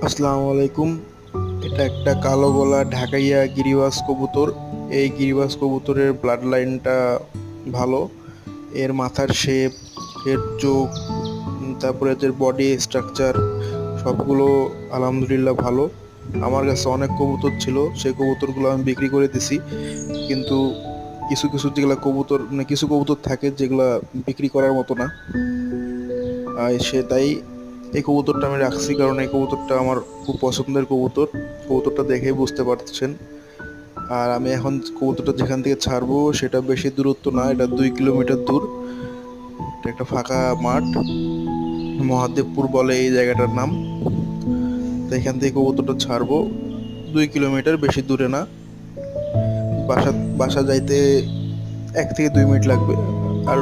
আসসালামু আলাইকুম। এটা একটা কালো গলা ঢাকাইয়া গিরিবাজ কবুতর। এই গিরিবাজ কবুতরের ব্লাড লাইনটা ভালো। এর মাথার শেপ, এর চোখ, তারপরে এদের বডি স্ট্রাকচার সবগুলো আলহামদুলিল্লাহ ভালো। আমার কাছে অনেক কবুতর ছিল, সেই কবুতরগুলো আমি বিক্রি করে দিছি। কিন্তু কিছু কিছু যেগুলা কবুতর মানে কিছু কবুতর থাকে যেগুলা বিক্রি করার মতো না। তাই এই কবুতরটা আমি রাখছি, কারণ এই কবুতরটা আমার খুব পছন্দের কবুতর। কবুতরটা দেখেই বুঝতে পারছেন। আর আমি এখন কবুতরটা যেখান থেকে ছাড়বো সেটা বেশি দূরত্ব না, এটা 2 কিলোমিটার দূর। এটা একটা ফাঁকা মাঠ, মহাদেবপুর বলে এই জায়গাটার নাম। তো এখান থেকে কবুতরটা ছাড়বো, 2 কিলোমিটার, বেশি দূরে না। বাসা বাসা যাইতে 1 থেকে 2 মিনিট লাগবে। আর